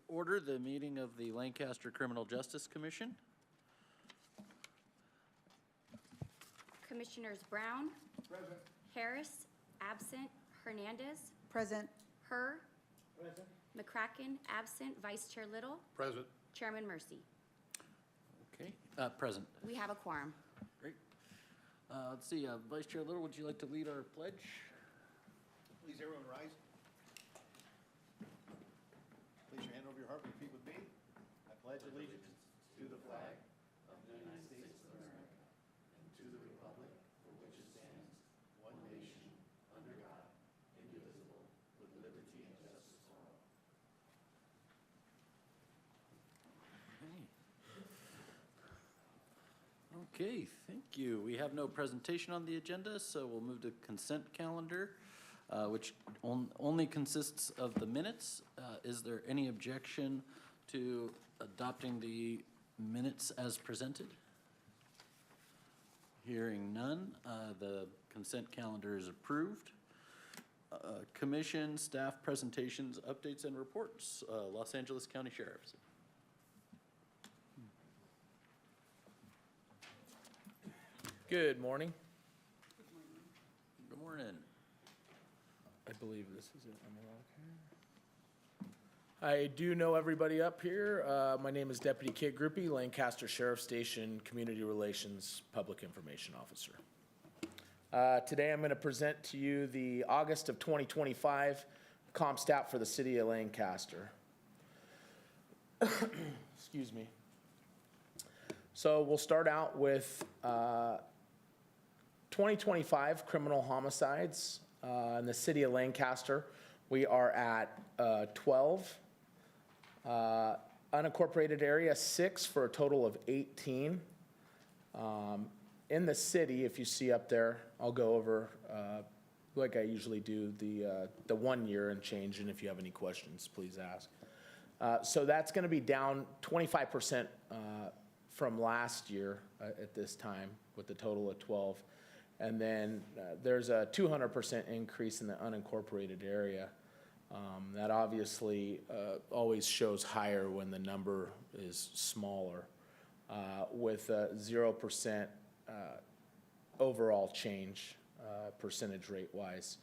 order the meeting of the Lancaster Criminal Justice Commission. Commissioners Brown. Present. Harris, absent. Hernandez. Present. Herr. Present. McCracken, absent. Vice Chair Little. Present. Chairman Mercy. Okay, present. We have a quorum. Great. Let's see, Vice Chair Little, would you like to lead our pledge? Please, everyone rise. Place your hand over your heart and repeat with me. I pledge allegiance to the flag of the United States of America and to the republic for which it stands, one nation, under God, indivisible, with liberty and justice for all. Okay, thank you. We have no presentation on the agenda, so we'll move to consent calendar, which only consists of the minutes. Is there any objection to adopting the minutes as presented? Hearing none, the consent calendar is approved. Commission, staff presentations, updates, and reports. Los Angeles County Sheriff's. Good morning. Good morning. I believe this is it. I do know everybody up here. My name is Deputy Kit Gruppe, Lancaster Sheriff Station Community Relations Public Information Officer. Today I'm going to present to you the August of 2025 comp stat for the city of Lancaster. Excuse me. So we'll start out with 2025 criminal homicides in the city of Lancaster. We are at 12. Unincorporated area 6 for a total of 18. In the city, if you see up there, I'll go over like I usually do the 1 year and change, and if you have any questions, please ask. So that's going to be down 25% from last year at this time with a total of 12. And then there's a 200% increase in the unincorporated area. That obviously always shows higher when the number is smaller, with 0% overall change percentage rate wise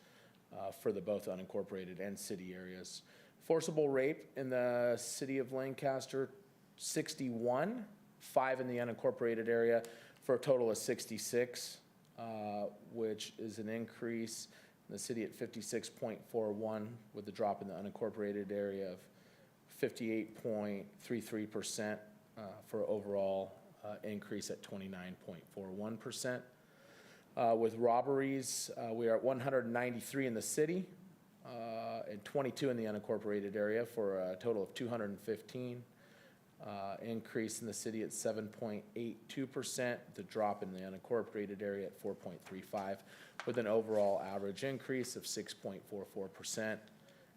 for the both unincorporated and city areas. Forcible rape in the city of Lancaster, 61, 5 in the unincorporated area for a total of 66. Which is an increase in the city at 56.41 with a drop in the unincorporated area of 58.33% for overall increase at 29.41%. With robberies, we are at 193 in the city and 22 in the unincorporated area for a total of 215. Increase in the city at 7.82%, the drop in the unincorporated area at 4.35, with an overall average increase of 6.44%.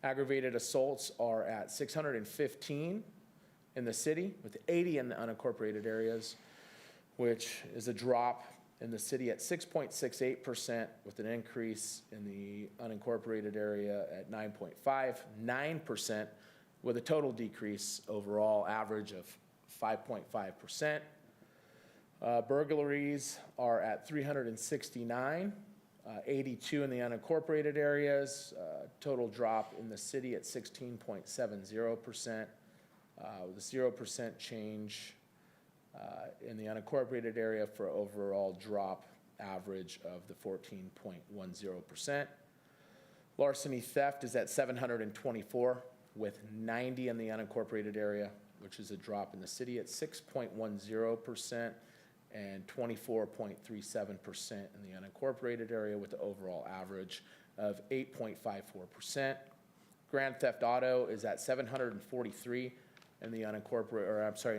Aggravated assaults are at 615 in the city, with 80 in the unincorporated areas, which is a drop in the city at 6.68%, with an increase in the unincorporated area at 9.59%. with a total decrease overall average of 5.5%. Burglaries are at 369, 82 in the unincorporated areas, total drop in the city at 16.70%, with a 0% change in the unincorporated area for overall drop average of the 14.10%. Larceny theft is at 724. With 90 in the unincorporated area, which is a drop in the city at 6.10% and 24.37% in the unincorporated area, with the overall average of 8.54%. Grand theft auto is at 743 in the in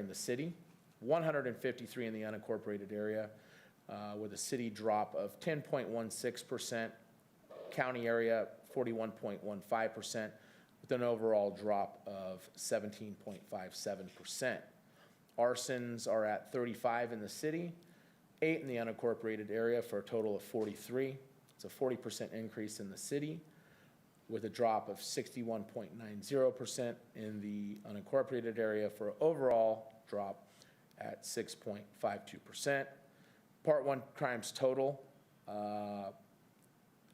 the city, 153 in the unincorporated area, with a city drop of 10.16%, county area 41.15%. with an overall drop of 17.57%. Arsons are at 35 in the city, 8 in the unincorporated area for a total of 43. It's a 40% increase in the city. with a drop of 61.90% in the unincorporated area for overall drop at 6.52%. Part 1 crimes total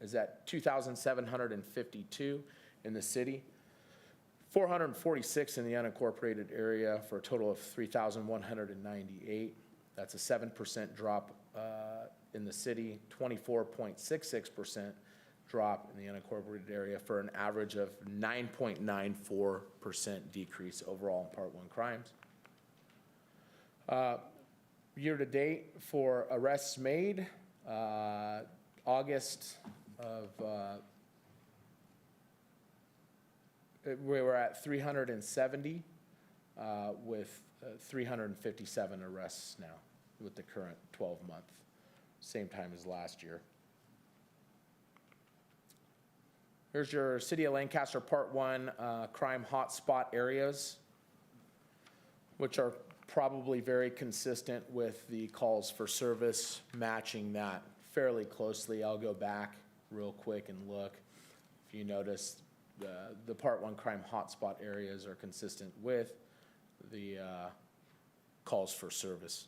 is at 2,752 in the city, 446 in the unincorporated area for a total of 3,198. That's a 7% drop in the city, 24.66% drop in the unincorporated area for an average of 9.94% decrease overall in Part 1 crimes. Year to date for arrests made, August of, we were at 370 with 357 arrests now with the current 12-month, same time as last year. Here's your City of Lancaster Part 1 crime hotspot areas, which are probably very consistent with the calls for service, matching that fairly closely. I'll go back real quick and look. If you notice, the Part 1 crime hotspot areas are consistent with the calls for service.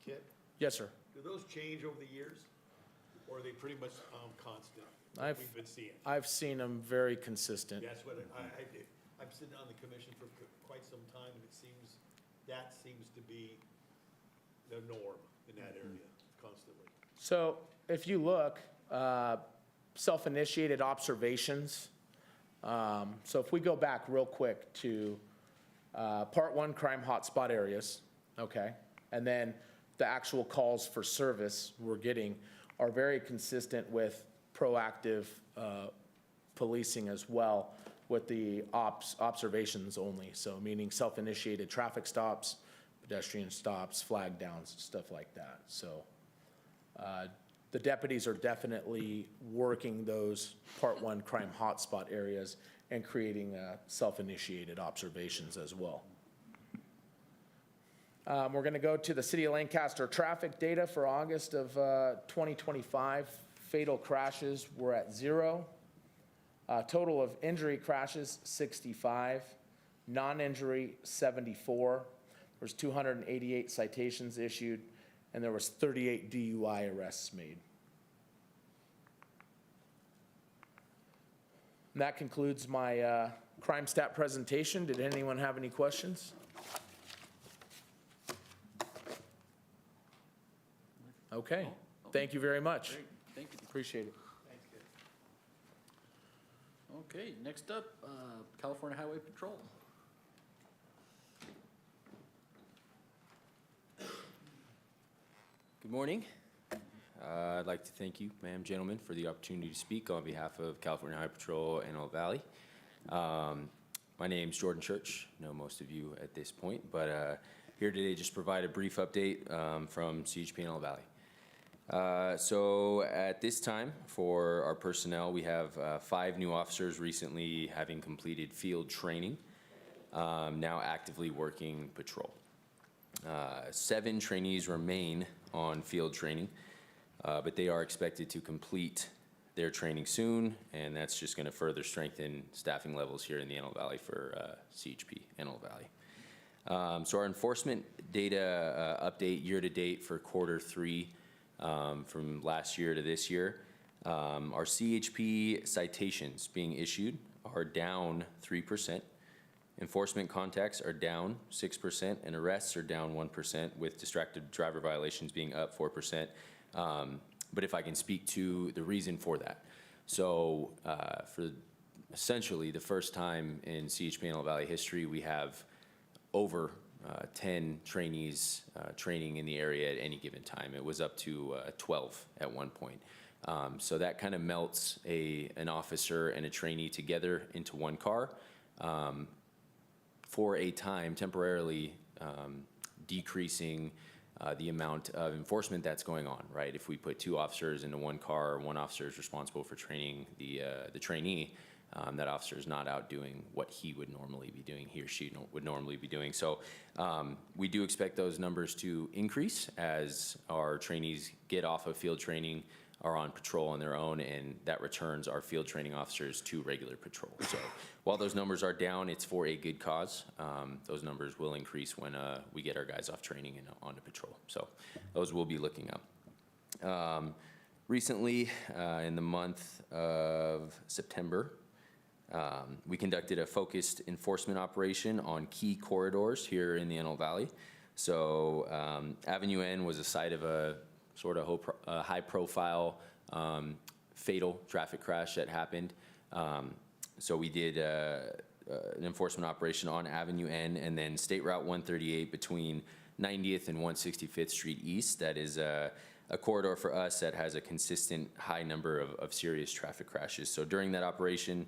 Kit, Yes, sir. do those change over the years? Or are they pretty much constant, I've- we've been seeing? I've seen them very consistent. That's what I'm sitting on the commission for quite some time, and that seems to be the norm in that area constantly. So if you look, self-initiated observations. So if we go back real quick to Part 1 crime hotspot areas, okay? And then the actual calls for service we're getting are very consistent with proactive policing as well, with the observations only. So meaning self-initiated traffic stops, pedestrian stops, flag downs, stuff like that. So the deputies are definitely working those Part 1 crime hotspot areas and creating self-initiated observations as well. We're going to go to the City of Lancaster traffic data for August of 2025. Fatal crashes were at 0. Total of injury crashes, 65. Non-injury, 74. There's 288 citations issued, and there was 38 DUI arrests made. And that concludes my crime stat presentation. Did anyone have any questions? Okay, thank you very much. Great, thank you. Appreciate it. Thanks, Kit. Okay, next up, California Highway Patrol. Good morning. I'd like to thank you, ma'am, gentlemen, for the opportunity to speak on behalf of California Highway Patrol, Antelope Valley. My name's Jordan Church. Know most of you at this point, but here today just provide a brief update from CHP Antelope Valley. So at this time, for our personnel, we have 5 new officers recently having completed field training, now actively working patrol. 7 trainees remain on field training, but they are expected to complete their training soon, and that's just going to further strengthen staffing levels here in the Antelope Valley for CHP Antelope Valley. So our enforcement data update year to date for Q3 from last year to this year. Our CHP citations being issued are down 3%. Enforcement contacts are down 6%, and arrests are down 1%, with distracted driver violations being up 4%. But if I can speak to the reason for that. So for essentially the first time in CHP Antelope Valley history, we have over 10 trainees training in the area at any given time. It was up to 12 at one point. So that kind of melts an officer and a trainee together into one car for a time, temporarily decreasing the amount of enforcement that's going on, right? If we put 2 officers into one car, one officer is responsible for training the trainee. That officer is not out doing what he would normally be doing, he or she would normally be doing. So we do expect those numbers to increase as our trainees get off of field training, are on patrol on their own, and that returns our field training officers to regular patrol. So while those numbers are down, it's for a good cause. Those numbers will increase when we get our guys off training and onto patrol. So those we'll be looking up. Recently, in the month of September, we conducted a focused enforcement operation on key corridors here in the Antelope Valley. So Avenue N was a site of a sort of high-profile fatal traffic crash that happened. So we did an enforcement operation on Avenue N, and then State Route 138 between 90th and 165th Street East. That is a corridor for us that has a consistent high number of serious traffic crashes. So during that operation,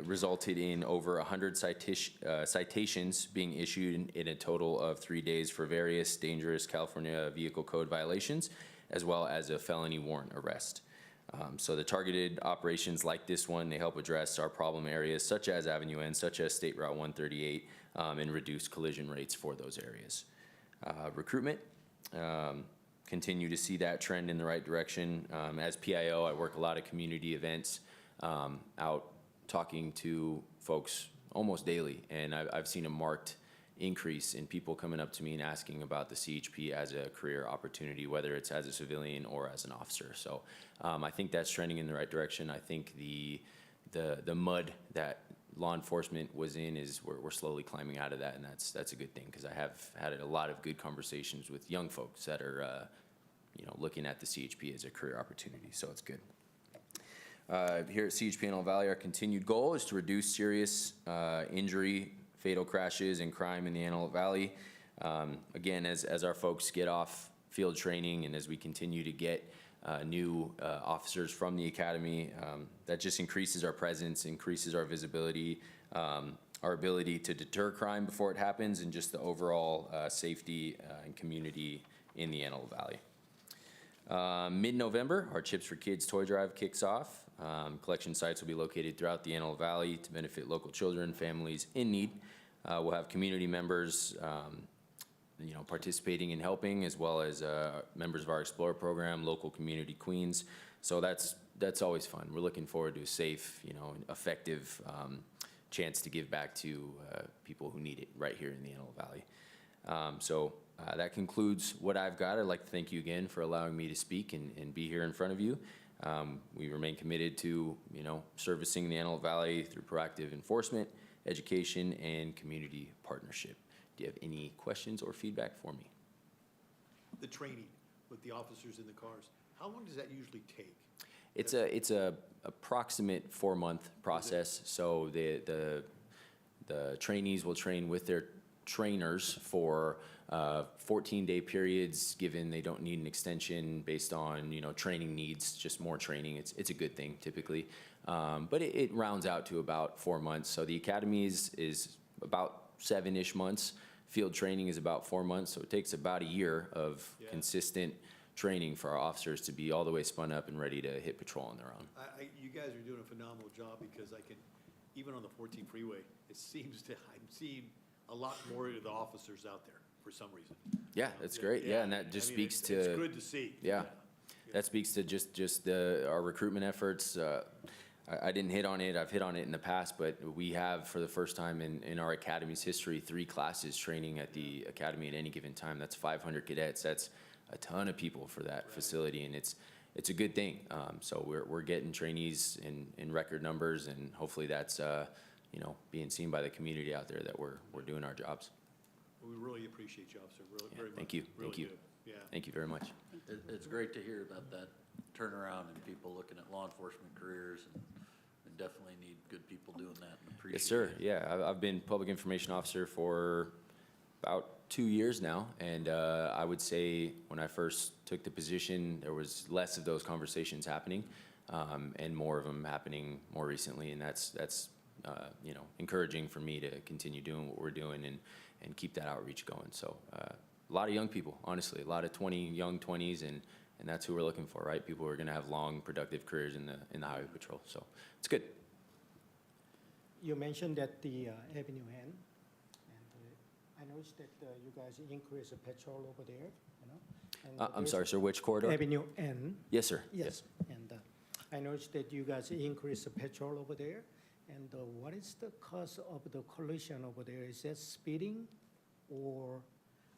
resulted in over 100 citations being issued in a total of 3 days for various dangerous California Vehicle Code violations, as well as a felony warrant arrest. So the targeted operations like this one, they help address our problem areas such as Avenue N, such as State Route 138, and reduce collision rates for those areas. Recruitment, continue to see that trend in the right direction. As PIO, I work a lot of community events out talking to folks almost daily, and I've seen a marked increase in people coming up to me and asking about the CHP as a career opportunity, whether it's as a civilian or as an officer. So I think that's trending in the right direction. I think the mud that law enforcement was in is we're slowly climbing out of that, and that's a good thing, because I have had a lot of good conversations with young folks that are looking at the CHP as a career opportunity, so it's good. Here at CHP Antelope Valley, our continued goal is to reduce serious injury, fatal crashes, and crime in the Antelope Valley. Again, as our folks get off field training and as we continue to get new officers from the academy, that just increases our presence, increases our visibility, our ability to deter crime before it happens, and just the overall safety and community in the Antelope Valley. Mid-November, our Chips for Kids toy drive kicks off. Collection sites will be located throughout the Antelope Valley to benefit local children, families in need. We'll have community members, participating and helping, as well as members of our Explorer program, local community queens. So that's always fun. We're looking forward to a safe, effective chance to give back to people who need it right here in the Antelope Valley. So that concludes what I've got. I'd like to thank you again for allowing me to speak and be here in front of you. We remain committed to, servicing the Antelope Valley through proactive enforcement, education, and community partnership. Do you have any questions or feedback for me? The training with the officers in the cars, how long does that usually take? It's a approximate 4-month process. So the trainees will train with their trainers for 14-day periods, given they don't need an extension based on training needs, just more training. It's a good thing typically, but it rounds out to about 4 months. So the academy is about 7-ish months. Field training is about 4 months, so it takes about a year of consistent training for our officers to be all the way spun up and ready to hit patrol on their own. You guys are doing a phenomenal job, because even on the 14 freeway, I'm seeing a lot more of the officers out there for some reason. Yeah, that's great. Yeah, and that just speaks to. It's good to see. Yeah, that speaks to just our recruitment efforts. I didn't hit on it. I've hit on it in the past, but we have, for the first time in our academy's history, 3 classes training at the academy at any given time. That's 500 cadets. That's a ton of people for that facility, and it's a good thing. So we're getting trainees in record numbers, and hopefully that's being seen by the community out there that we're doing our jobs. We really appreciate you, officer, very much. Thank you. Really Thank you. do. Yeah. Thank you very much. It's great to hear about that turnaround and people looking at law enforcement careers, and definitely need good people doing that, and appreciate it. Yes, sir. Yeah, I've been public information officer for about 2 years now, and I would say when I first took the position, there was less of those conversations happening, and more of them happening more recently, and that's encouraging for me to continue doing what we're doing and keep that outreach going. So a lot of young people, honestly, a lot of young 20s, and that's who we're looking for, right? People who are going to have long, productive careers in the highway patrol. So it's good. You mentioned that the Avenue N, and I noticed that you guys increased the patrol over there, And, I'm there's sorry, sir, which corridor? Avenue N. Yes, sir. Yes, and I noticed that you guys increased the petrol over there. And what is the cause of the collision over there? Is that speeding? Or,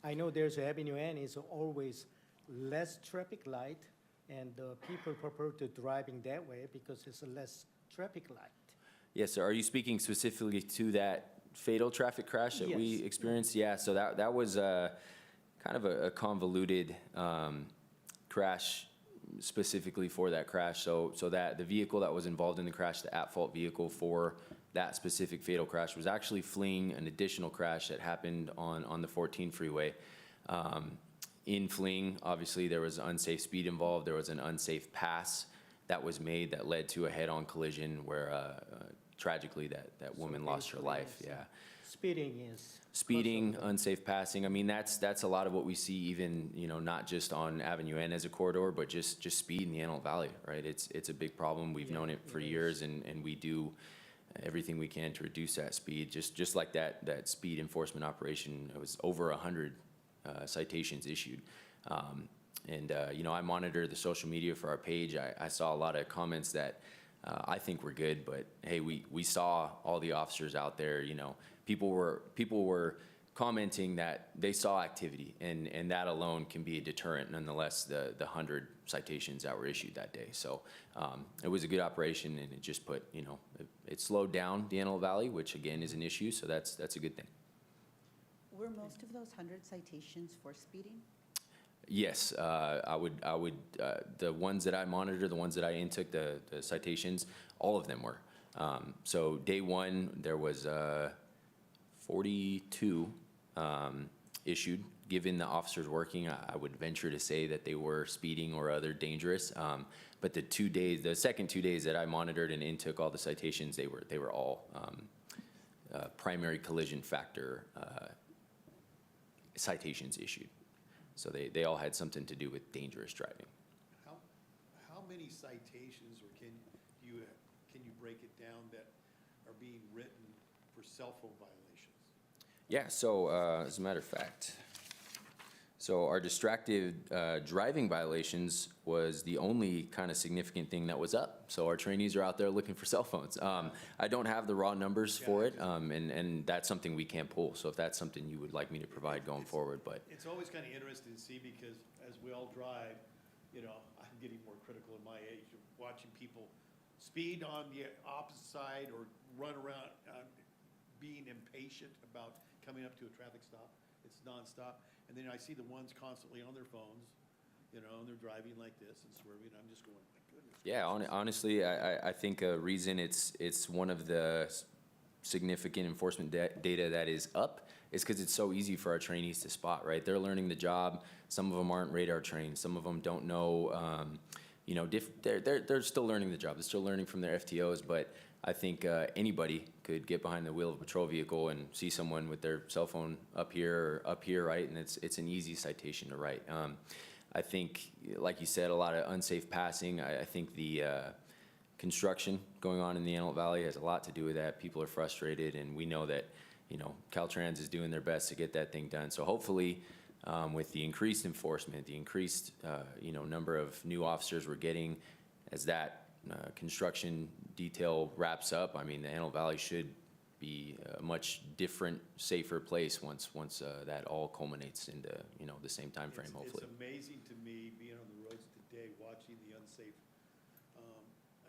I know there's Avenue N is always less traffic light, and people prefer to driving that way because it's a less traffic light. Yes, sir. Are you speaking specifically to that fatal traffic crash that we Yes. experienced? Yeah, so that was kind of a convoluted crash specifically for that crash. So that the vehicle that was involved in the crash, the at-fault vehicle for that specific fatal crash, was actually fleeing an additional crash that happened on the 14 freeway. In fleeing, obviously, there was unsafe speed involved. There was an unsafe pass that was made that led to a head-on collision where tragically that woman lost her basically, life. it's, Yeah. Speeding is. Speeding, cause of unsafe passing. I mean, that's a lot of what we see even, not just on Avenue N as a corridor, but just speed in the Antelope Valley, right? It's a big problem. We've known it for years, and we do everything we can to reduce that speed. Just like that speed enforcement operation, it was over 100 citations issued. I monitor the social media for our page. I saw a lot of comments that I think were good, but hey, we saw all the officers out there, people were commenting that they saw activity, and that alone can be a deterrent nonetheless, the 100 citations that were issued that day. So it was a good operation, and it just put, it slowed down the Antelope Valley, which again is an issue, so that's a good thing. Were most of those 100 citations for speeding? Yes, I would, the ones that I monitor, the ones that I intook, the citations, all of them were. So day one, there was 42 issued. Given the officers working, I would venture to say that they were speeding or other dangerous. But the second 2 days that I monitored and intook all the citations, they were all primary collision factor citations issued. So they all had something to do with dangerous driving. How many citations, or can you break it down, that are being written for cell phone violations? Yeah, so as a matter of fact, so our distracted driving violations was the only kind of significant thing that was up. So our trainees are out there looking for cell phones. I don't have the raw numbers for it, and that's something we can't pull. So if that's something you would like me to provide going forward, but. It's always kind of interesting to see, because as we all drive, I'm getting more critical in my age of watching people speed on the opposite side or run around, being impatient about coming up to a traffic stop. It's nonstop. And then I see the ones constantly on their phones, and they're driving like this and swerving. I'm just going, my goodness. Yeah, honestly, I think a reason it's one of the significant enforcement data that is up is because it's so easy for our trainees to spot, right? They're learning the job. Some of them aren't radar trained. Some of them don't know, they're still learning the job. They're still learning from their FTOs, but I think anybody could get behind the wheel of a patrol vehicle and see someone with their cell phone up here, right? And it's an easy citation to write. I think, like you said, a lot of unsafe passing. I think the construction going on in the Antelope Valley has a lot to do with that. People are frustrated, and we know that, Caltrans is doing their best to get that thing done. So hopefully, with the increased enforcement, the increased, number of new officers we're getting, as that construction detail wraps up, I mean, the Antelope Valley should be a much different, safer place once that all culminates into, the same time frame, hopefully. It's amazing to me, being on the roads today, watching the unsafe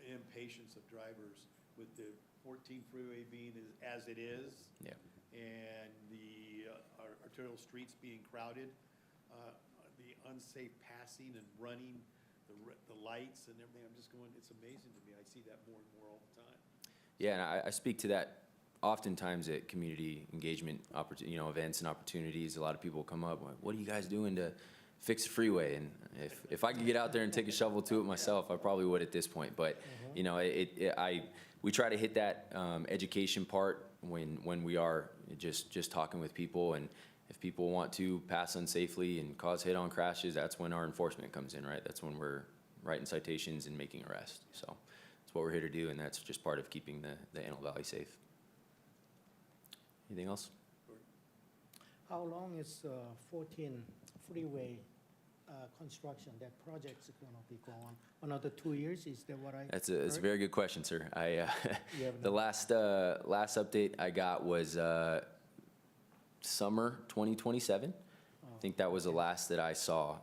impatience of drivers with the 14 freeway being as it is. Yeah. And the arterial streets being crowded, the unsafe passing and running, the lights and everything. I'm just going, it's amazing to me. I see that more and more all the time. Yeah, and I speak to that oftentimes at community engagement events and opportunities. A lot of people come up, what are you guys doing to fix the freeway? And if I could get out there and take a shovel to it myself, I probably would at this point. But we try to hit that education part when we are just talking with people. And if people want to pass unsafely and cause head-on crashes, that's when our enforcement comes in, right? That's when we're writing citations and making arrests. So that's what we're here to do, and that's just part of keeping the Antelope Valley safe. Anything else? How long is 14 freeway construction, that project's gonna be going another 2 years? Is that what I That's a heard? very good question, sir. You have The no- last update I got was summer 2027. I think that was the last that I saw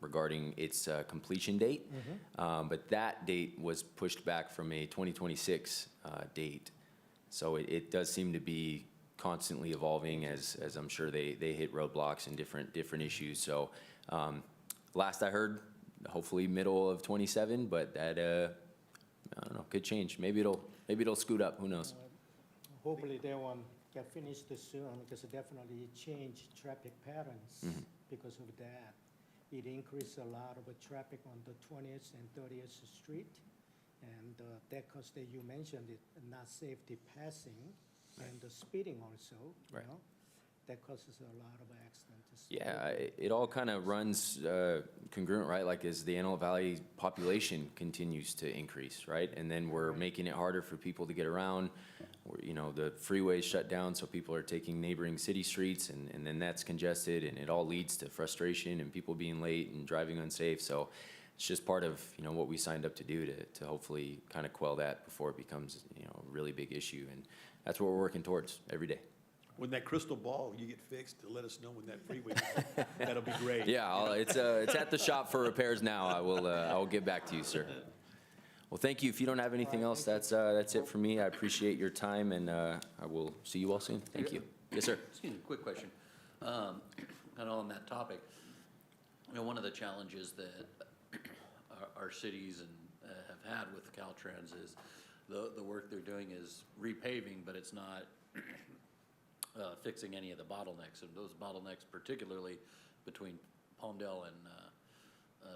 regarding its completion date. But that date was pushed back from a 2026 date. So it does seem to be constantly evolving as I'm sure they hit roadblocks and different issues. So last I heard, hopefully middle of 27, but that, I don't know, could change. Maybe it'll scoot up, who knows? Hopefully they won't get finished soon, because it definitely changed traffic patterns because of that. It increased a lot of traffic on the 20th and 30th Street, and that cause that you mentioned it, not safety passing, and the speeding also, you Right. know? That causes a lot of accidents. Yeah, it all kind of runs congruent, right? Like as the Antelope Valley population continues to increase, right? And then we're making it harder for people to get around. You know, the freeways shut down, so people are taking neighboring city streets, and then that's congested, and it all leads to frustration and people being late and driving unsafe. So it's just part of, you know, what we signed up to do to hopefully kind of quell that before it becomes, you know, a really big issue. And that's what we're working towards every day. When that crystal ball, you get fixed, to let us know when that freeway, that'll be great. Yeah, it's at the shop for repairs now. I will get back to you, sir. Well, thank you. If you don't have anything else, that's it for me. I appreciate your time, and I will see you all soon. Thank you. Yes, sir. Excuse me, quick question. Kind of on that topic, you know, one of the challenges that our cities have had with Caltrans is the work they're doing is repaving, but it's not fixing any of the bottlenecks. And those bottlenecks, particularly between Palmdale and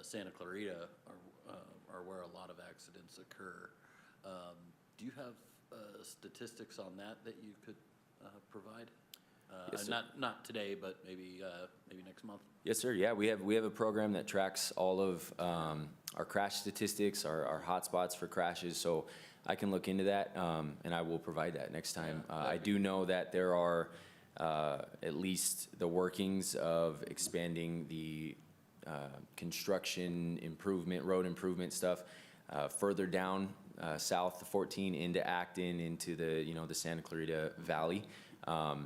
Santa Clarita, are where a lot of accidents occur. Do you have statistics on that you could provide? Yes, sir. Not today, but maybe next month. Yes, sir. Yeah, we have a program that tracks all of our crash statistics, our hotspots for crashes. So I can look into that, and I will provide that next time. I do know that there are at least the workings of expanding the construction improvement, road improvement stuff further down south of 14 into Acton, into the Santa Clarita Valley.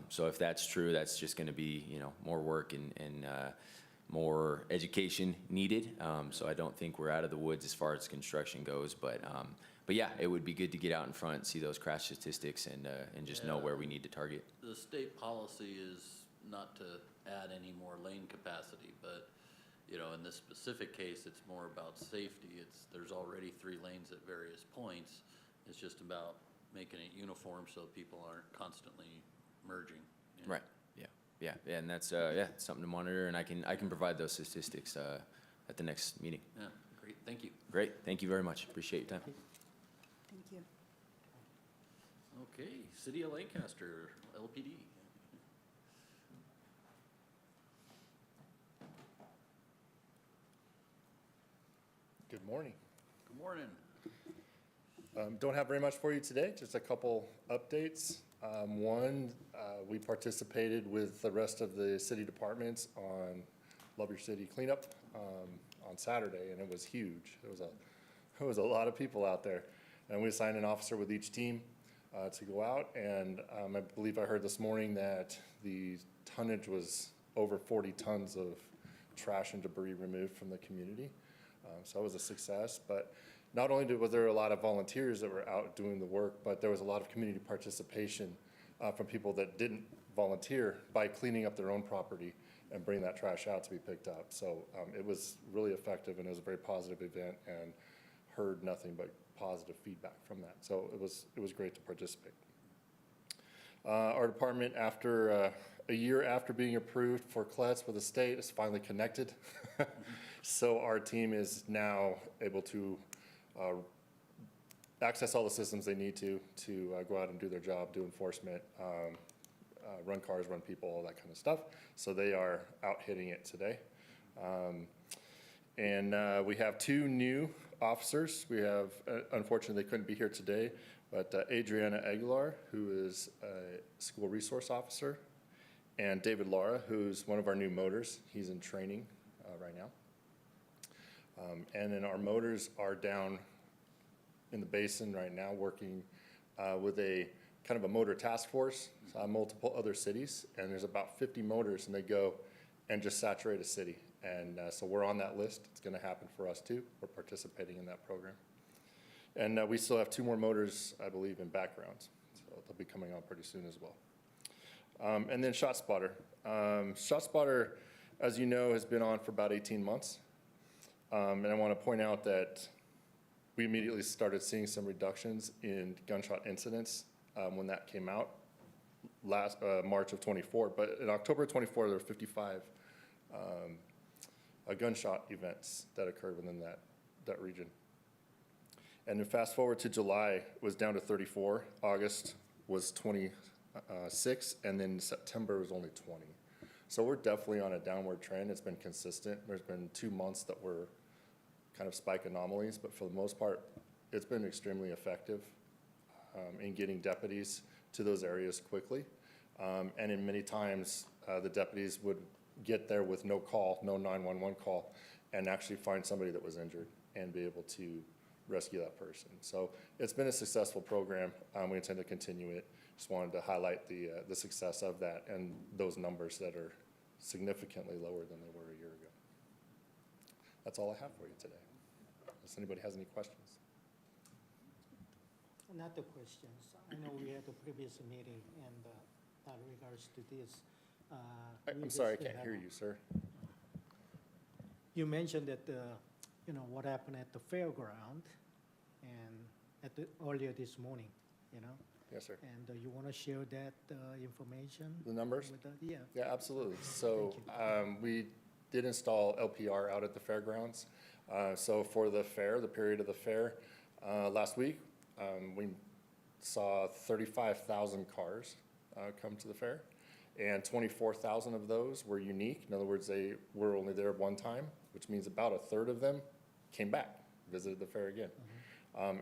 So if that's true, that's just going to be, more work and more education needed. So I don't think we're out of the woods as far as construction goes, but yeah, it would be good to get out in front, see those crash statistics, and just know where we need to target. The state policy is not to add any more lane capacity, but, in this specific case, it's more about safety. There's already 3 lanes at various points. It's just about making it uniform so people aren't constantly merging. Right. Yeah. And that's something to monitor, and I can provide those statistics at the next meeting. Yeah, great, thank you. Great. Thank you very much. Appreciate your time. Thank you. Okay, City of Lancaster, LPD. Good morning. Good morning. Don't have very much for you today, just a couple updates. One, we participated with the rest of the city departments on Love Your City cleanup on Saturday, and it was huge. It was a lot of people out there. And we assigned an officer with each team to go out, and I believe I heard this morning that the tonnage was over 40 tons of trash and debris removed from the community. So that was a success, but not only was there a lot of volunteers that were out doing the work, but there was a lot of community participation from people that didn't volunteer by cleaning up their own property and bringing that trash out to be picked up. So it was really effective, and it was a very positive event, and heard nothing but positive feedback from that. So it was great to participate. Our department, after a year after being approved for CLETS with the state, is finally connected. So our team is now able to access all the systems they need to go out and do their job, do enforcement, run cars, run people, all that kind of stuff. So they are out hitting it today. And we have 2 new officers. We have, unfortunately, they couldn't be here today, but Adriana Aguilar, who is a school resource officer, and David Lara, who's one of our new motors. He's in training right now. And then our motors are down in the basin right now, working with a kind of a motor task force, multiple other cities, and there's about 50 motors, and they go and just saturate a city. And so we're on that list. It's going to happen for us too. We're participating in that program. And we still have 2 more motors, I believe, in backgrounds. So they'll be coming on pretty soon as well. And then ShotSpotter. ShotSpotter, as you know, has been on for about 18 months. And I want to point out that we immediately started seeing some reductions in gunshot incidents when that came out last March of 24. But in October 24, there were 55 gunshot events that occurred within that region. And then fast forward to July, it was down to 34. August was 26, and then September was only 20. So we're definitely on a downward trend. It's been consistent. There's been 2 months that were kind of spike anomalies, but for the most part, it's been extremely effective in getting deputies to those areas quickly. And in many times, the deputies would get there with no call, no 911 call, and actually find somebody that was injured and be able to rescue that person. So it's been a successful program. We intend to continue it. Just wanted to highlight the success of that and those numbers that are significantly lower than they were a year ago. That's all I have for you today. Unless anybody has any questions. Not the questions. I know we had a previous meeting and that regards to this. I'm sorry, I can't hear you, sir. You mentioned that, what happened at the fairground and earlier this morning, Yes, sir. And you want to share that information? The numbers? With us? Yeah. Yeah, absolutely. So we did install LPR out at the fairgrounds. So for the fair, the period of the fair, last week, we saw 35,000 cars come to the fair, and 24,000 of those were unique. In other words, they were only there one time, which means about a third of them came back, visited the fair again.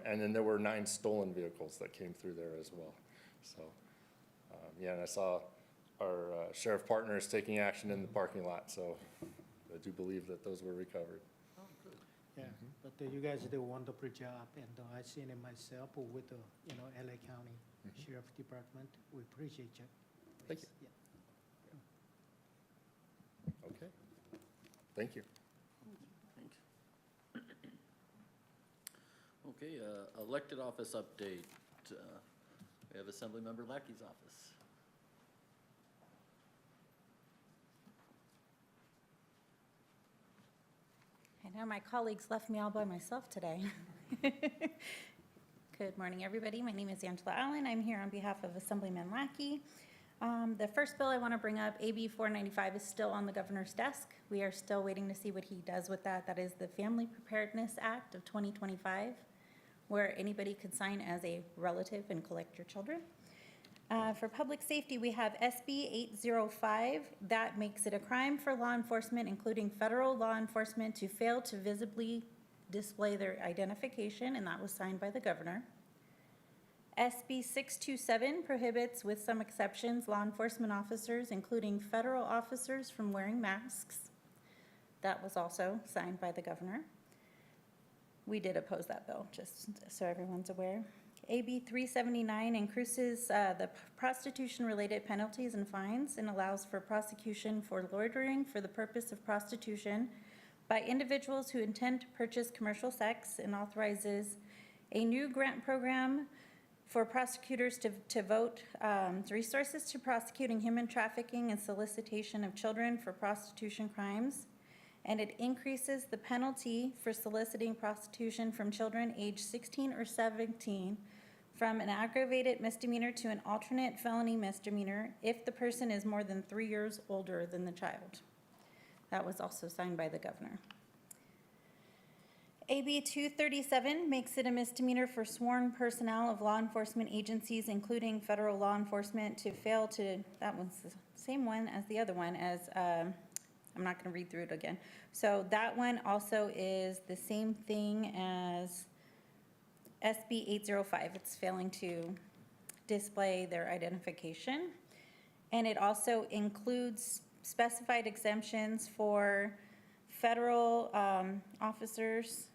And then there were 9 stolen vehicles that came through there as well. So, yeah, and I saw our sheriff partners taking action in the parking lot, so I do believe that those were recovered. Yeah, but you guys did a wonderful job, and I seen it myself with the, LA County Sheriff Department. We appreciate you. Thank you. Yeah. Okay. Thank you. Okay, elected office update. We have Assemblymember Lackey's office. I know my colleagues left me all by myself today. Good morning, everybody. My name is Angela Allen. I'm here on behalf of Assemblyman Lackey. The first bill I want to bring up, AB 495, is still on the governor's desk. We are still waiting to see what he does with that. That is the Family Preparedness Act of 2025, where anybody could sign as a relative and collect your children. For public safety, we have SB 805. That makes it a crime for law enforcement, including federal law enforcement, to fail to visibly display their identification, and that was signed by the governor. SB 627 prohibits, with some exceptions, law enforcement officers, including federal officers, from wearing masks. That was also signed by the governor. We did oppose that bill, just so everyone's aware. AB 379 increases the prostitution-related penalties and fines and allows for prosecution for loitering for the purpose of prostitution by individuals who intend to purchase commercial sex, and authorizes a new grant program for prosecutors to devote resources to prosecuting human trafficking and solicitation of children for prostitution crimes. And it increases the penalty for soliciting prostitution from children aged 16 or 17 from an aggravated misdemeanor to an alternate felony misdemeanor if the person is more than 3 years older than the child. That was also signed by the governor. AB 237 makes it a misdemeanor for sworn personnel of law enforcement agencies, including federal law enforcement, to fail to, that one's the same one as the other one, as I'm not going to read through it again. So that one also is the same thing as SB 805. It's failing to display their identification. And it also includes specified exemptions for federal officers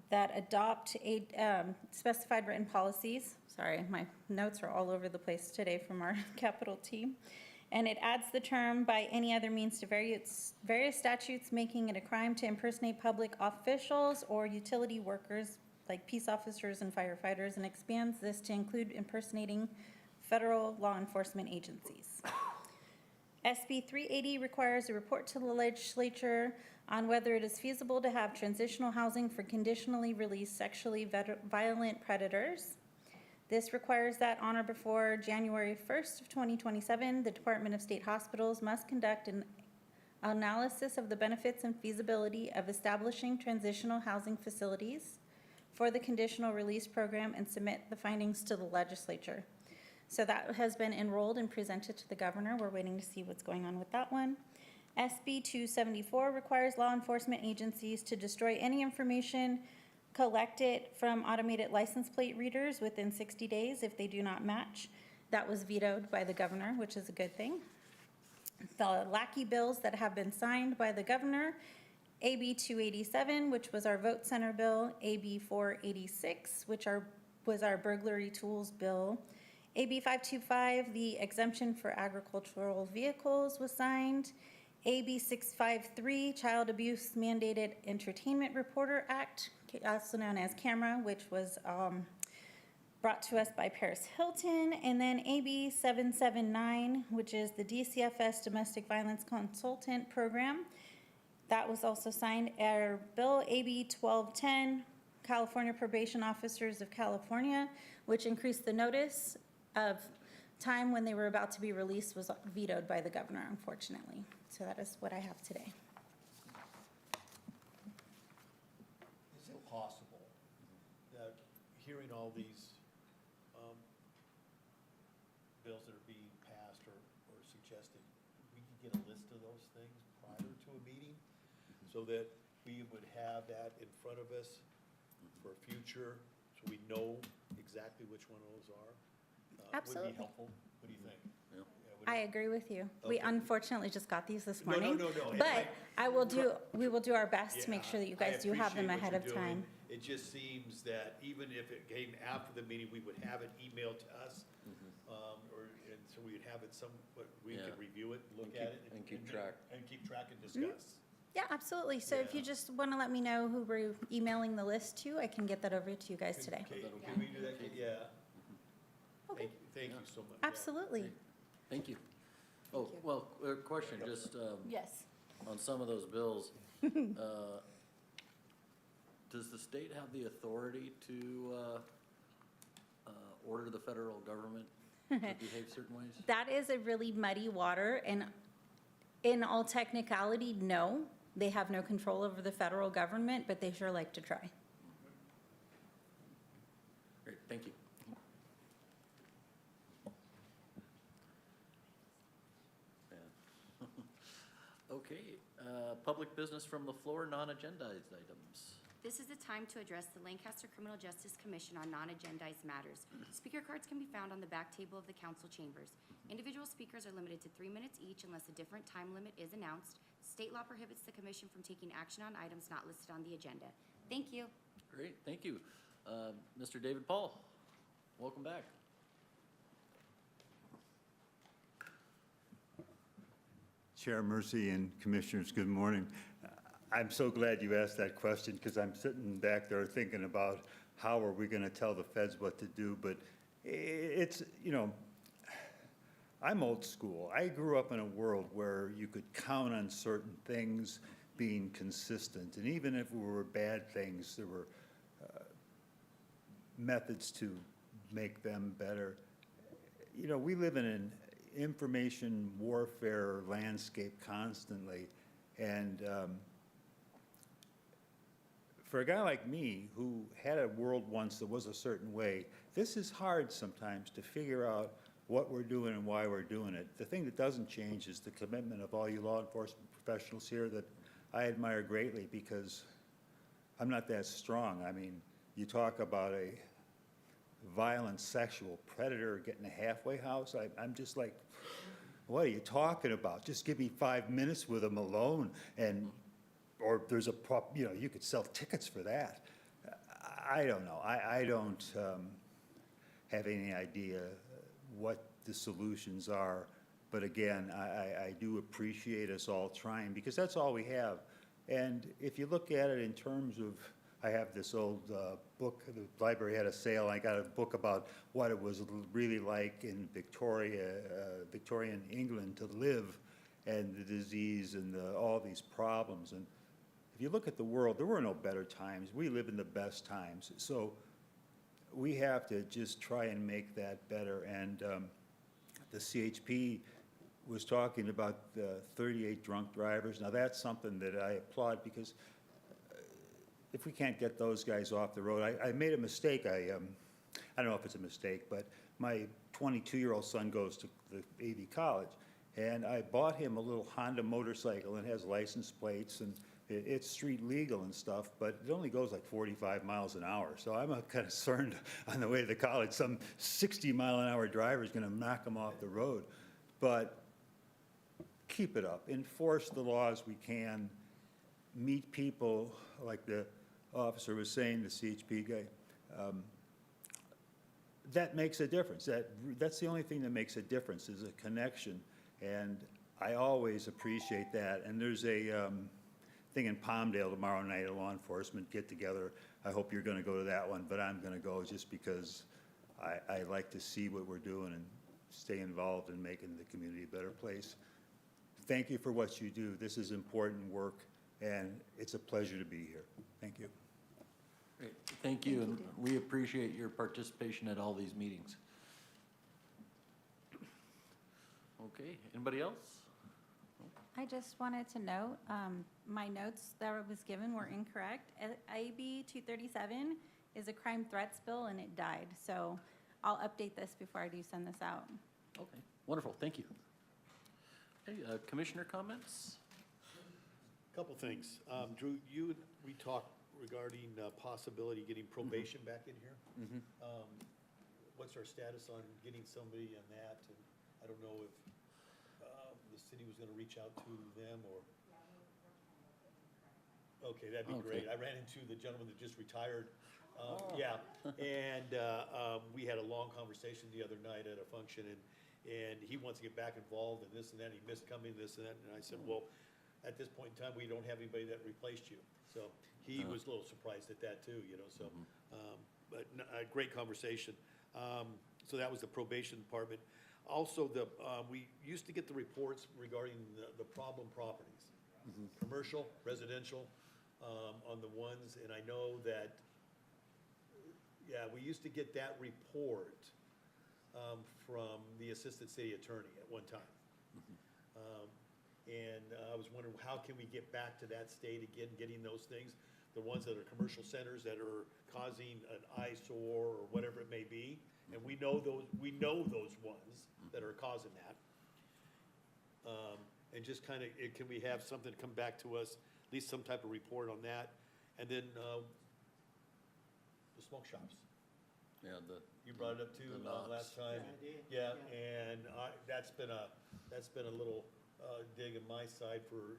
that adopt a specified written policies. Sorry, my notes are all over the place today from our capital team. And it adds the term by any other means to various statutes, making it a crime to impersonate public officials or utility workers like peace officers and firefighters, and expands this to include impersonating federal law enforcement agencies. SB 380 requires a report to the legislature on whether it is feasible to have transitional housing for conditionally released sexually violent predators. This requires that on or before January 1st of 2027, the Department of State Hospitals must conduct an analysis of the benefits and feasibility of establishing transitional housing facilities for the conditional release program and submit the findings to the legislature. So that has been enrolled and presented to the governor. We're waiting to see what's going on with that one. SB 274 requires law enforcement agencies to destroy any information collected from automated license plate readers within 60 days if they do not match. That was vetoed by the governor, which is a good thing. The lackey bills that have been signed by the governor: AB 287, which was our vote center bill; AB 486, which was our burglary tools bill; AB 525, the exemption for agricultural vehicles, was signed; AB 653, Child Abuse Mandated Entertainment Reporter Act, also known as CAMERA, which was brought to us by Paris Hilton; and then AB 779, which is the DCFS Domestic Violence Consultant Program. That was also signed. Our bill, AB 1210, California Probation Officers of California, which increased the notice of time when they were about to be released, was vetoed by the governor, unfortunately. So that is what I have today. Is it possible that, hearing all these bills that are being passed or suggested, we could get a list of those things prior to a meeting so that we would have that in front of us for future, so we know exactly which one of those are? Absolutely. Would be helpful. What do you think? Yeah. Yeah, would I it- agree with you. We Okay. unfortunately just got these this No, no, morning. no, no. But we will do our best to make Yeah, sure that you I guys do have them appreciate ahead what of you're time. doing. It just seems that even if it came after the meeting, we would have it emailed to us. And so we'd have it we Yeah. could review it, look And at keep- it. and keep track. And keep track and discuss. Yeah, absolutely. So if you Yeah. just want to let me know who we're emailing the list to, I can get that over to you guys today. Okay, can we do that? Yeah. Okay. Thank you so much. Absolutely. Thank you. Oh, well, a question, just Yes. on some of those bills. Does the state have the authority to order the federal government to behave certain ways? That is a really muddy water, and in all technicality, no. They have no control over the federal government, but they sure like to try. Great, thank you. Yeah. Okay, public business from the floor, non-agendized items. This is the time to address the Lancaster Criminal Justice Commission on non-agendized matters. Speaker cards can be found on the back table of the council chambers. Individual speakers are limited to 3 minutes each unless a different time limit is announced. State law prohibits the commission from taking action on items not listed on the agenda. Thank you. Great, thank you. Mr. David Paul, welcome back. Chair Mercy and Commissioners, good morning. I'm so glad you asked that question because I'm sitting back there thinking about how are we going to tell the feds what to do, but it's, I'm old school. I grew up in a world where you could count on certain things being consistent, and even if it were bad things, there were methods to make them better. We live in an information warfare landscape constantly, and for a guy like me who had a world once that was a certain way, this is hard sometimes to figure out what we're doing and why we're doing it. The thing that doesn't change is the commitment of all you law enforcement professionals here that I admire greatly, because I'm not that strong. I mean, you talk about a violent sexual predator getting a halfway house, I'm just like, what are you talking about? Just give me 5 minutes with them alone, and, or there's a you know, you could sell tickets for that. I don't know. I don't have any idea what the solutions are. But again, I do appreciate us all trying, because that's all we have. And if you look at it in terms of, I have this old book, the library had a sale, I got a book about what it was really like in Victorian England to live, and the disease and all these problems. And if you look at the world, there were no better times. We live in the best times. So we have to just try and make that better. And the CHP was talking about the 38 drunk drivers. Now, that's something that I applaud, because if we can't get those guys off the road, I made a mistake. I don't know if it's a mistake, but my 22-year-old son goes to the AV college, and I bought him a little Honda motorcycle, and it has license plates, and it's street legal and stuff, but it only goes like 45 miles an hour. So I'm concerned on the way to college, some 60-mile-an-hour driver is going to knock him off the road. But keep it up, enforce the laws we can, meet people like the officer was saying, the CHP guy. That makes a difference. That's the only thing that makes a difference, is a connection. And I always appreciate that. And there's a thing in Palmdale tomorrow night, a law enforcement get-together. I hope you're going to go to that one, but I'm going to go just because I like to see what we're doing and stay involved in making the community a better place. Thank you for what you do. This is important work, and it's a pleasure to be here. Thank you. Great, thank you, and we appreciate your participation at all these meetings. Okay, anybody else? I just wanted to note, my notes that was given were incorrect. AB 237 is a crime threats bill, and it died. So I'll update this before I do send this out. Okay, wonderful, thank you. Okay, commissioner comments? Couple things. Drew, we talked regarding possibility of getting probation back in here. What's our status on getting somebody on that? And I don't know if the city was gonna reach out to them, or. Okay, that'd be great. I ran into the gentleman that just retired. Yeah, and we had a long conversation the other night at a function, and he wants to get back involved in this and that. He missed coming, this and that, and I said, well, at this point in time, we don't have anybody that replaced you. So he was a little surprised at that too, you know, so, but a great conversation. So that was the probation department. Also, we used to get the reports regarding the problem properties, commercial, residential, on the ones, and I know that, yeah, we used to get that report from the assistant city attorney at one time. And I was wondering, how can we get back to that state again, getting those things, the ones that are commercial centers that are causing an eyesore or whatever it may be, and we know those ones that are causing that. And just kind of, can we have something come back to us, at least some type of report on that, and then the smoke shops. Yeah, You brought it up too last time. Yeah, I did. Yeah, and that's been a little dig on my side for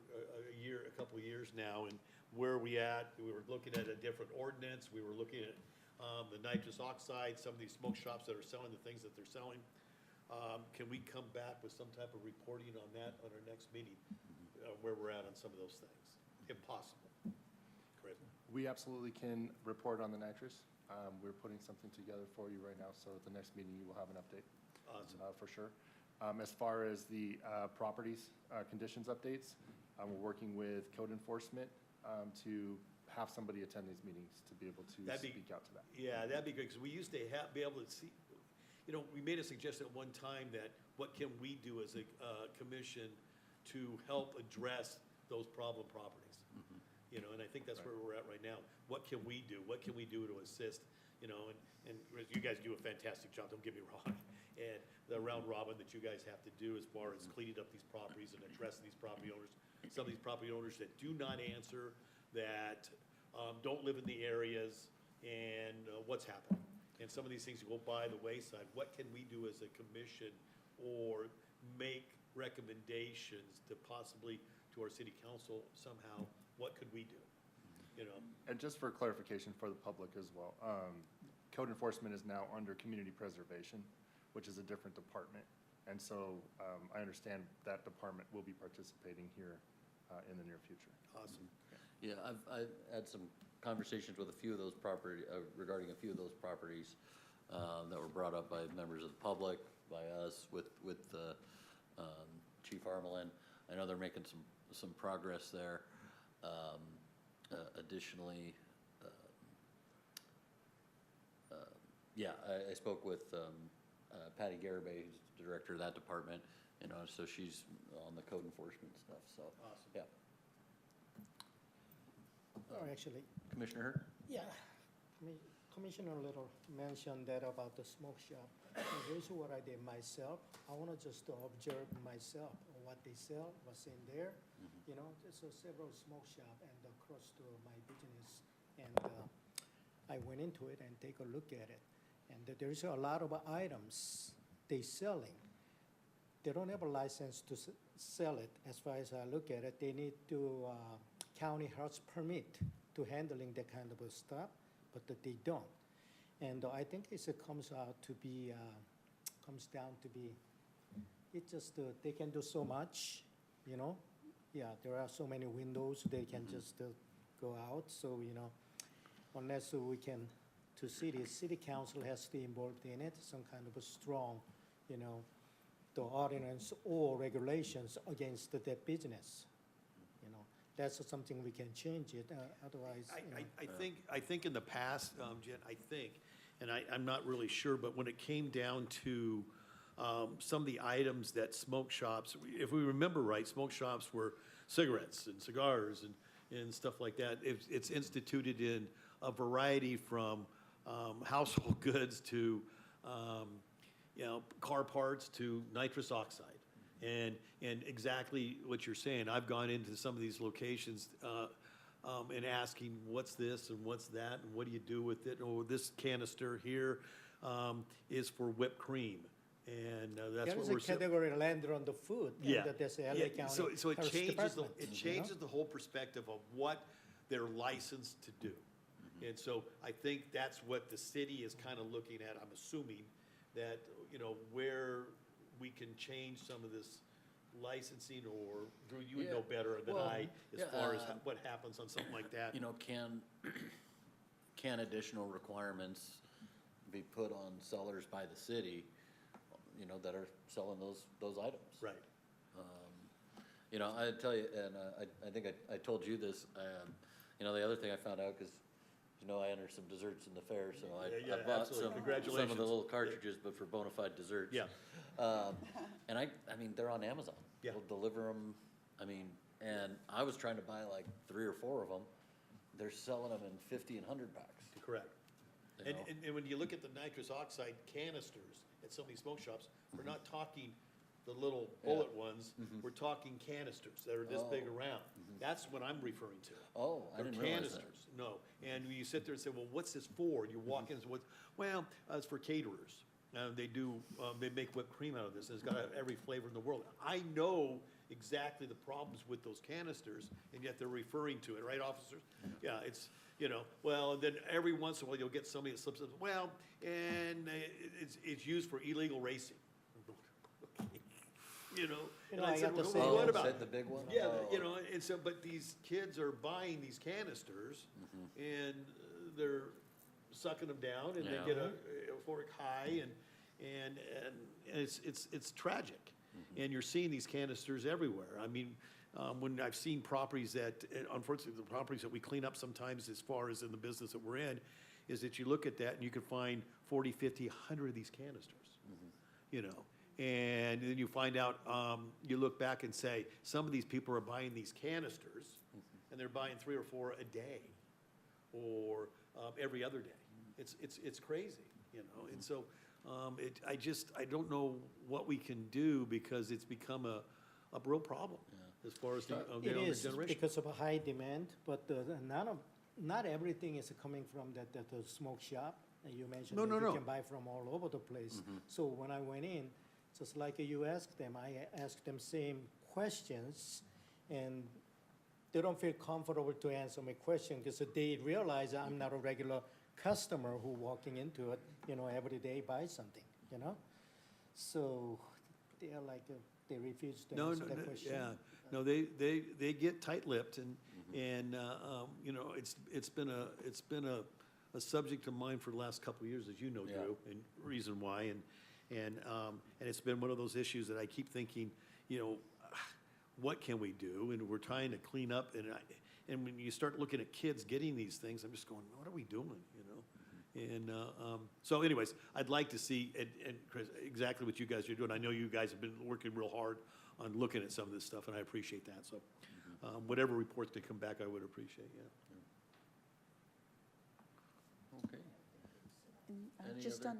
a couple of years now, and where are we at? We were looking at a different ordinance, we were looking at the nitrous oxide, some of these smoke shops that are selling the things that they're selling. Can we come back with some type of reporting on that on our next meeting, where we're at on some of those things, if possible? Chris? We absolutely can report on the nitrous. We're putting something together for you right now, so at the next meeting you will have an update. Awesome. For sure. As far as the properties conditions updates, we're working with code enforcement to have somebody attend these meetings to be able to speak out to that. Yeah, that'd be good, because we used to be able to see, you know, we made a suggestion at one time that what can we do as a commission to help address those problem properties? You know, and I think that's where we're at right now. What can we do? What can we do to assist? You know, and you guys do a fantastic job, don't get me wrong. And the round robin that you guys have to do as far as cleaning up these properties and addressing these property owners. Some of these property owners that do not answer, that don't live in the areas, and what's happening. And some of these things go by the wayside. What can we do as a commission or make recommendations to possibly, to our city council somehow, what could we do? You know, And just for clarification for the public as well, code enforcement is now under community preservation, which is a different department. And so I understand that department will be participating here in the near future. awesome. Yeah, I've had some conversations with a few of those regarding a few of those properties that were brought up by members of the public, by us, with Chief Armelin. I know they're making some progress there. Additionally, yeah, I spoke with Patty Garibay, who's the director of that department, you know, so she's on the code enforcement stuff, so. Awesome. Yeah. Or actually, Commissioner Hurd? yeah, Commissioner Little mentioned that about the smoke shop. And here's what I did myself. I want to just observe myself what they sell, what's in there. You know, there's several smoke shop and close to my business. And I went into it and take a look at it. And there's a lot of items they selling. They don't have a license to sell it. As far as I look at it, they need to county health permit to handling that kind of stuff, but that they don't. And I think it comes out to be, comes down to be, it just, they can do so much, you know? Yeah, there are so many windows, they can just go out, so, you know, unless we can, to city council has to be involved in it, some kind of a strong, you know, the ordinance or regulations against that business, you know? That's something we can change it, otherwise, you know. I think in the past, Jen, I think, and I'm not really sure, but when it came down to some of the items that smoke shops, if we remember right, smoke shops were cigarettes and cigars and stuff like that. It's instituted in a variety from household goods to, you know, car parts to nitrous oxide. And exactly what you're saying, I've gone into some of these locations and asking, what's this and what's that, and what do you do with it? Oh, this canister here is for whipped cream, and that's what we're. There's a category landed on the food. Yeah. And that's the LA Yeah, County so it Health changes Department, it you know? changes the whole perspective of what they're licensed to do. And so I think that's what the city is kind of looking at, I'm assuming, that, you know, where we can change some of this licensing, or Drew, you would know better than Well, I, as yeah, far as what happens on something like that. You know, can additional requirements be put on sellers by the city, you know, that are selling those items? Right. You know, I tell you, and I think I told you this, you know, the other thing I found out, because, you know, I entered some desserts in the fair, so Yeah, I bought absolutely. some of Congratulations. the little cartridges, but for bona fide desserts. Yeah. And I mean, they're on Amazon. Yeah. They'll deliver them, I mean, and I was trying to buy like 3 or 4 of them. They're selling them in 50 and 100 packs. Correct. You And, know? and when you look at the nitrous oxide canisters at some of these smoke shops, we're not talking the little bullet ones, we're talking canisters that are this big around. That's what I'm referring to. Oh, I They're didn't realize that. canisters. No, and when you sit there and say, well, what's this for? And you walk in and say, well, it's for caterers. They do, they make whipped cream out of this, and it's got every flavor in the world. I know exactly the problems with those canisters, and yet they're referring to it, right, officers? Yeah, it's, you know, well, and then every once in a while, you'll get somebody that slips up, well, and it's used for illegal racing. You know? You And know, I I said, got the well, same- what about? Is that the big one? Yeah, Oh. you know, and so, but these kids are buying these canisters, and they're sucking them down, and they Yeah. get a euphoric high, and it's tragic. And you're seeing these canisters everywhere. I mean, when I've seen properties that, unfortunately, the properties that we clean up sometimes as far as in the business that we're in, is that you look at that and you can find 40, 50, 100 of these canisters, you know? And then you find out, you look back and say, some of these people are buying these canisters, and they're buying 3 or 4 a day, or every other day. It's crazy, you know? And so, I don't know what we can do, because it's become a real problem as far as the It younger is generation. because of a high demand, but not everything is coming from the smoke shop. You mentioned No, that no, you no. can buy from all over the place. So when I went in, Just like you ask them, I ask them same questions, and they don't feel comfortable to answer my question because they realize I'm not a regular customer who walking into it, every day buy something, So they are like, they refuse to No, answer no, that no, question. yeah. No, they get tight-lipped, and, it's been a subject of mine for the last couple of years, as you know, Yeah. Drew, and reason why, and it's been one of those issues that I keep thinking, what can we do? And we're trying to clean up, and when you start looking at kids getting these things, I'm just going, what are we doing, And, so anyways, I'd like to see, and Chris, exactly what you guys are doing. I know you guys have been working real hard on looking at some of this stuff, and I appreciate that. So, whatever reports that come back, I would appreciate, yeah. Okay. And, Any Just other- on,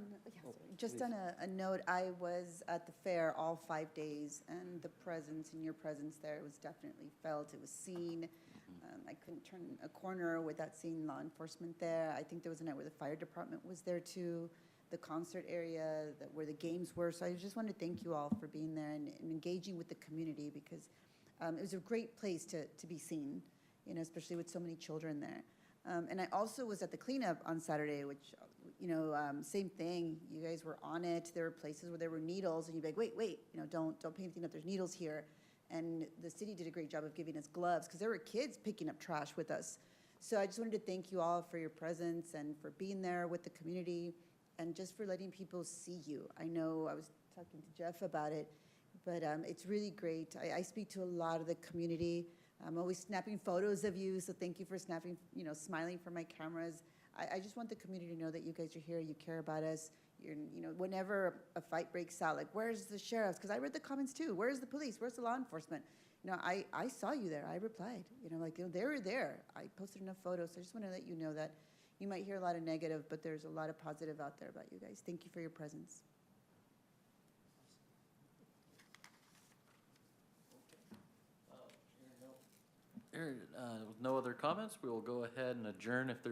just on a note, I was at the fair all 5 days, and the presence and your presence there was definitely felt. It was seen. I couldn't turn a corner without seeing law enforcement there. I think there was a night where the fire department was there too, the concert area, where the games were. So I just want to thank you all for being there and engaging with the community, because it was a great place to be seen, especially with so many children there. And I also was at the cleanup on Saturday, which, same thing. You guys were on it. There were places where there were needles, and you'd be like, wait, don't pay anything up. There's needles here. And the city did a great job of giving us gloves, because there were kids picking up trash with us. So I just wanted to thank you all for your presence and for being there with the community, and just for letting people see you. I know I was talking to Jeff about it, but it's really great. I speak to a lot of the community. I'm always snapping photos of you, so thank you for snapping, smiling for my cameras. I just want the community to know that you guys are here, you care about us. Whenever a fight breaks out, like, where's the sheriffs? Because I read the comments too. Where's the police? Where's the law enforcement? I saw you there. I replied. They were there. I posted enough photos. So I just want to let you know that you might hear a lot of negative, but there's a lot of positive out there about you guys. Thank you for your presence. With no other comments, we will go ahead and adjourn if there